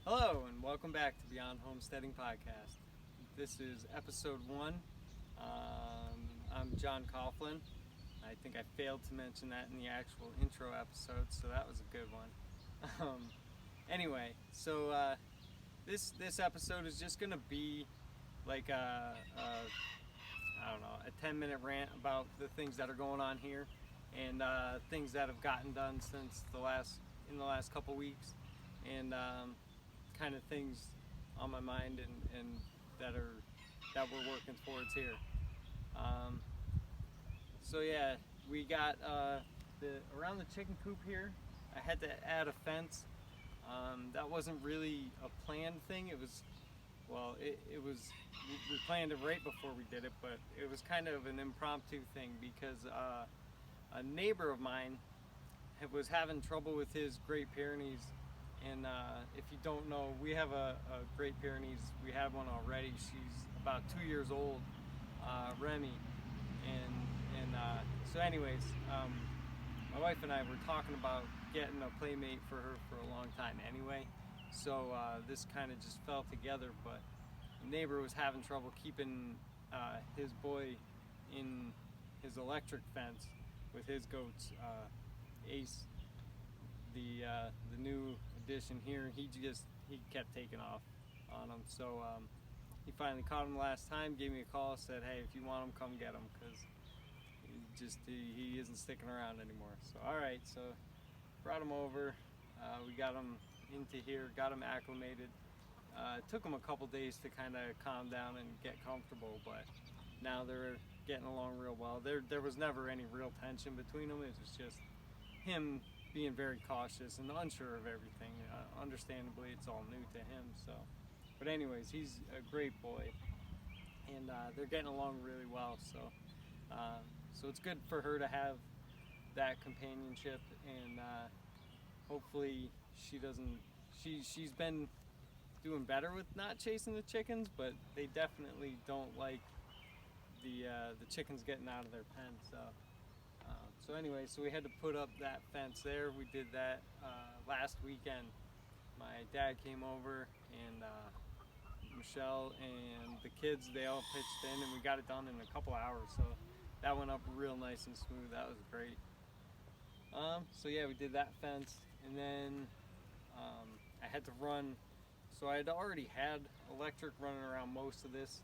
Hello and welcome back to Beyond Homesteading Podcast. This is episode 1. I'm John Coughlin. I think I failed to mention that in the actual intro episode, so that was a good one. Anyway, so this episode is just going to be like a 10-minute rant about the things that are going on here and things that have gotten done since in the last couple weeks, and kind of things on my mind and that we're working towards here. So yeah, we got around the chicken coop here. I had to add a fence. That wasn't really a planned thing. It was we planned it right before we did it, but it was kind of an impromptu thing because a neighbor of mine was having trouble with his Great Pyrenees. And if you don't know, we have a Great Pyrenees. We have one already. She's about 2 years old, Remy. So anyways, my wife and I were talking about getting a playmate for her for a long time anyway. So this kind of just fell together. But the neighbor was having trouble keeping his boy in his electric fence with his goats. Ace, the new addition here, he kept taking off on them. So he finally caught him last time, gave me a call, said, hey, if you want him, come get him, because he isn't sticking around anymore. So alright, so brought him over, we got him into here, got him acclimated. It took him a couple days to kind of calm down and get comfortable, but now they're getting along real well. There was never any real tension between them. It was just him being very cautious and unsure of everything. Understandably, it's all new to him. So, but anyways, he's a great boy, and they're getting along really well. So it's good for her to have that companionship, and hopefully she doesn't. She's been doing better with not chasing the chickens, but they definitely don't like the chickens getting out of their pen. So anyway, so we had to put up that fence there. We did that last weekend. My dad came over, and Michelle and the kids, they all pitched in, and we got it done in a couple hours. So that went up real nice and smooth. That was great. So yeah, we did that fence, and then I had to run. So I had already had electric running around most of this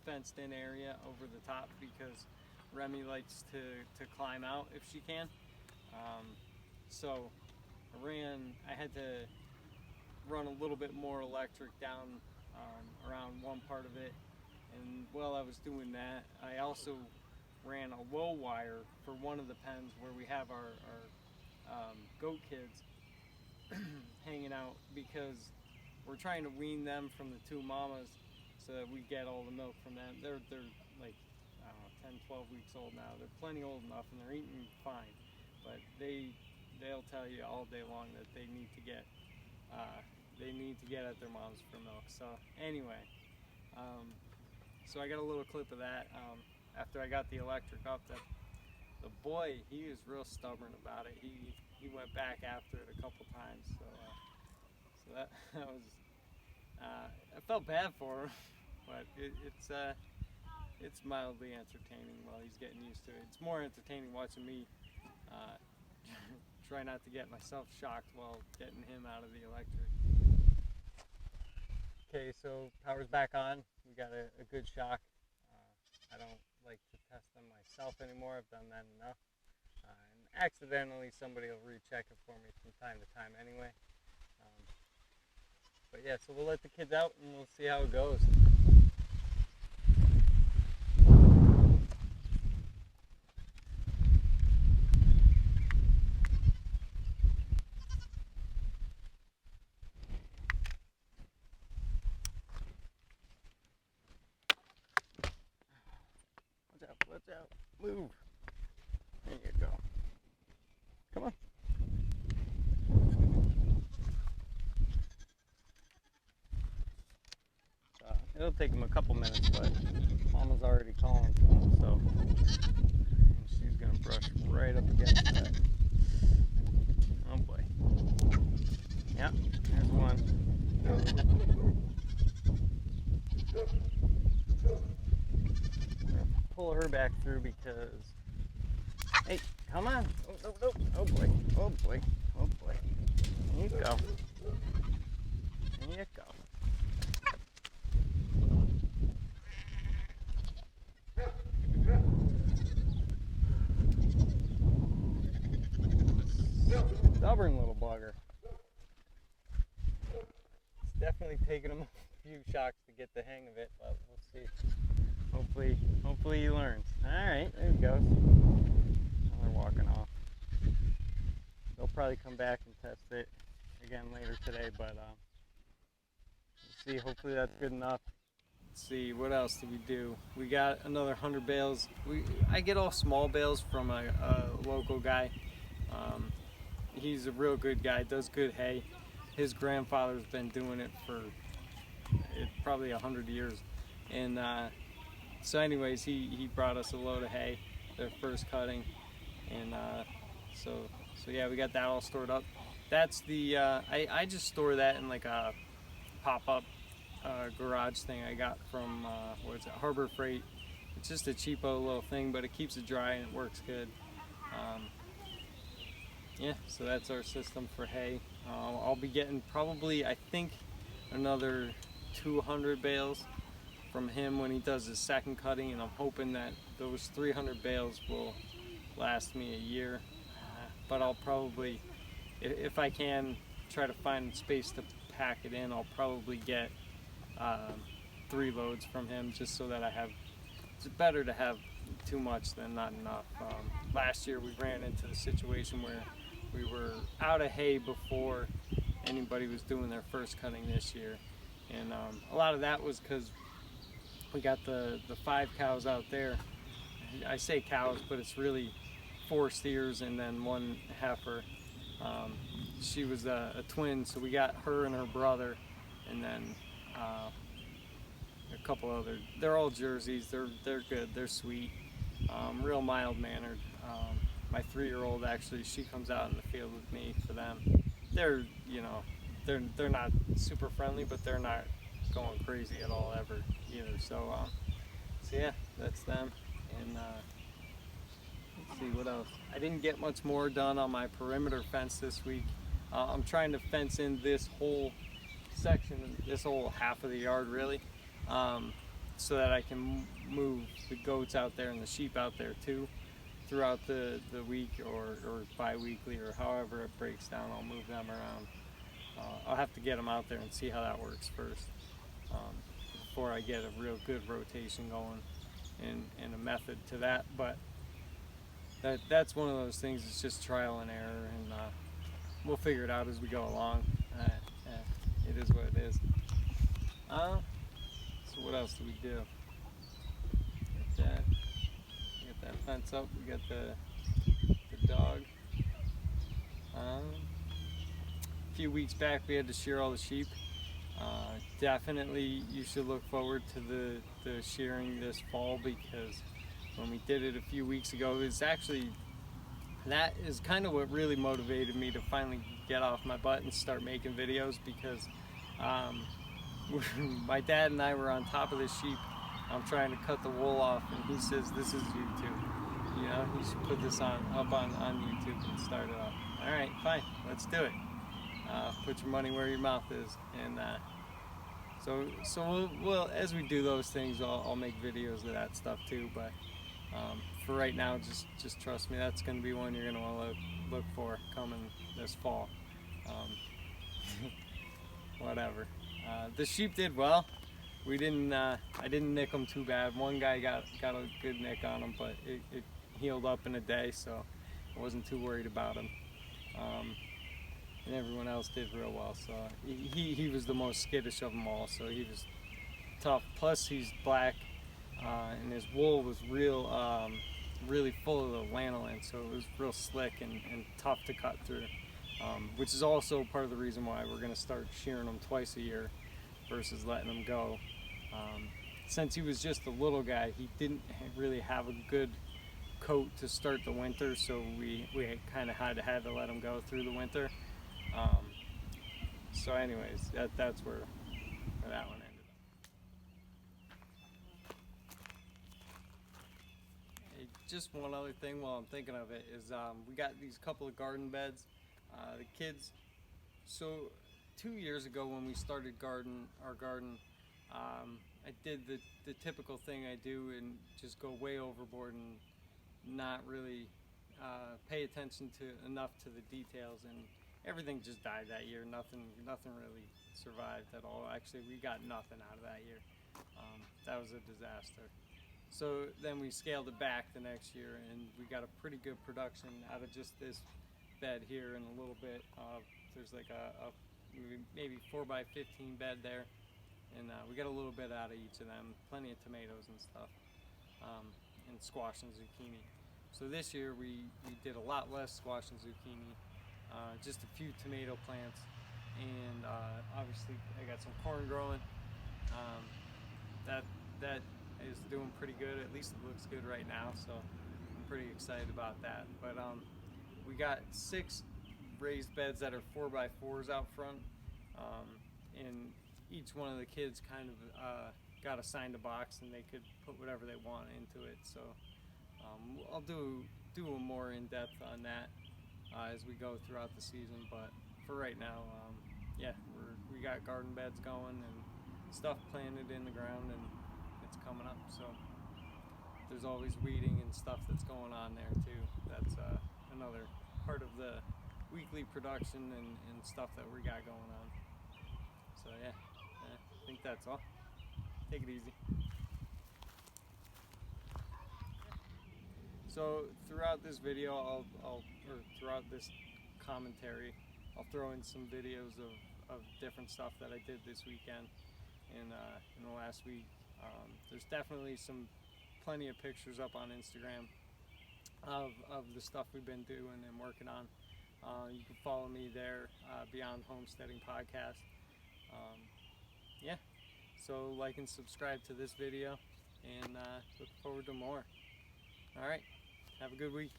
fenced in area over the top, because Remy likes to climb out if she can. So I had to run a little bit more electric down around one part of it. And while I was doing that, I also ran a low wire for one of the pens where we have our goat kids hanging out, because we're trying to wean them from the two mamas so that we get all the milk from them. They're like, I don't know, 10, 12 weeks old now. They're plenty old enough, and they're eating fine, but they'll tell you all day long that they need to get at their moms for milk. So anyway, so I got a little clip of that after I got the electric up. That the boy, he was real stubborn about it. He went back after it a couple times. So that was I felt bad for him, but it's mildly entertaining while he's getting used to it. It's more entertaining watching me try not to get myself shocked while getting him out of the electric. Okay, so power's back on. We got a good shock. I don't like to test them myself anymore. I've done that enough. And accidentally somebody will recheck it for me from time to time anyway. But yeah, so we'll let the kids out and we'll see how it goes. Watch out, move. There you go. Come on. It'll take him a couple minutes, but Mama's already calling to him, so and she's gonna brush right up against that. Oh boy. Yep, there's one. back through because, hey, come on. Oh, no, no. Oh boy, oh boy, oh boy. There you go. There you go. Stubborn little bugger. It's definitely taken him a few shocks to get the hang of it, but we'll see. Hopefully he learns. Alright, there he goes. Now they're walking off. They'll probably come back and test it again later today, but we'll see. Hopefully that's good enough. Let's see, what else did we do? We got another 100 bales. I get all small bales from a local guy. He's a real good guy, does good hay. His grandfather's been doing it for probably 100 years. And so anyways, he brought us a load of hay, their first cutting. And so yeah, we got that all stored up. That's the, I just store that in like a pop-up garage thing I got from, Harbor Freight. It's just a cheapo little thing, but it keeps it dry and it works good. Yeah, so that's our system for hay. I'll be getting probably, I think, another 200 bales from him when he does his second cutting, and I'm hoping that those 300 bales will last me a year. But I'll probably, if I can try to find space to pack it in, I'll probably get 3 loads from him, just so that I have, it's better to have too much than not enough. Last year we ran into the situation where we were out of hay before anybody was doing their first cutting this year, and a lot of that was because we got the 5 cows out there. I say cows, but it's really 4 steers and then 1 heifer. She was a twin, so we got her and her brother, and then a couple other. They're all Jerseys. They're good. They're sweet. Real mild-mannered. My 3-year-old, actually, she comes out in the field with me for them. They're, you know, they're not super friendly, but they're not going crazy at all ever either. So yeah, that's them. And let's see what else. I didn't get much more done on my perimeter fence this week. I'm trying to fence in this whole section, this whole half of the yard really, so that I can move the goats out there and the sheep out there too throughout the week or bi-weekly, or however it breaks down. I'll move them around. I'll have to get them out there and see how that works first, before I get a real good rotation going and a method to that. But that's one of those things. It's just trial and error, and we'll figure it out as we go along. It is what it is. So what else do we do? Get that fence up. We got the dog. A few weeks back we had to shear all the sheep. Definitely you should look forward to the shearing this fall, because when we did it a few weeks ago, it was actually, that is kind of what really motivated me to finally get off my butt and start making videos, because my dad and I were on top of the sheep. I'm trying to cut the wool off, and he says, "This is YouTube. You know, you should put this up on YouTube and start it up." All right, fine, let's do it. Put your money where your mouth is, and so we'll as we do those things, I'll make videos of that stuff too. But for right now, just trust me, that's going to be one you're going to want to look for coming this fall. Whatever. The sheep did well. We didn't. I didn't nick them too bad. One guy got a good nick on him, but it healed up in a day, so I wasn't too worried about him. And everyone else did real well. So he was the most skittish of them all. So he was tough. Plus he's black, and his wool was really full of the lanolin, so it was real slick and tough to cut through. Which is also part of the reason why we're going to start shearing them twice a year versus letting them go. Since he was just a little guy, he didn't really have a good coat to start the winter, so we kind of had to let him go through the winter. So anyways, that's where that one ended just one other thing while I'm thinking of it is we got these couple of garden beds. The kids, so 2 years ago when we started our garden, I did the typical thing I do and just go way overboard and not really pay attention enough to the details, and everything just died that year. Nothing really survived at all. Actually, we got nothing out of that year. That was a disaster. So then we scaled it back the next year, and we got a pretty good production out of just this bed here, and a little bit of, there's like a maybe 4x15 bed there, and we got a little bit out of each of them. Plenty of tomatoes and stuff, and squash and zucchini. So this year we did a lot less squash and zucchini, just a few tomato plants, and obviously I got some corn growing. That is doing pretty good. At least it looks good right now, so I'm pretty excited about that. But we got 6 raised beds that are 4x4s out front, and each one of the kids kind of got assigned a box, and they could put whatever they want into it. So I'll do a more in-depth on that as we go throughout the season. But for right now, yeah, we got garden beds going and stuff planted in the ground, and it's coming up. So there's always weeding and stuff that's going on there too. That's another part of the weekly production and stuff that we got going on. So yeah, I think that's all. Take it easy. So throughout this video, or throughout this commentary, I'll throw in some videos of different stuff that I did this weekend and in the last week. There's definitely plenty of pictures up on Instagram of the stuff we've been doing and working on. You can follow me there, Beyond Homesteading Podcast. Yeah, so like and subscribe to this video, and look forward to more. All right, have a good week.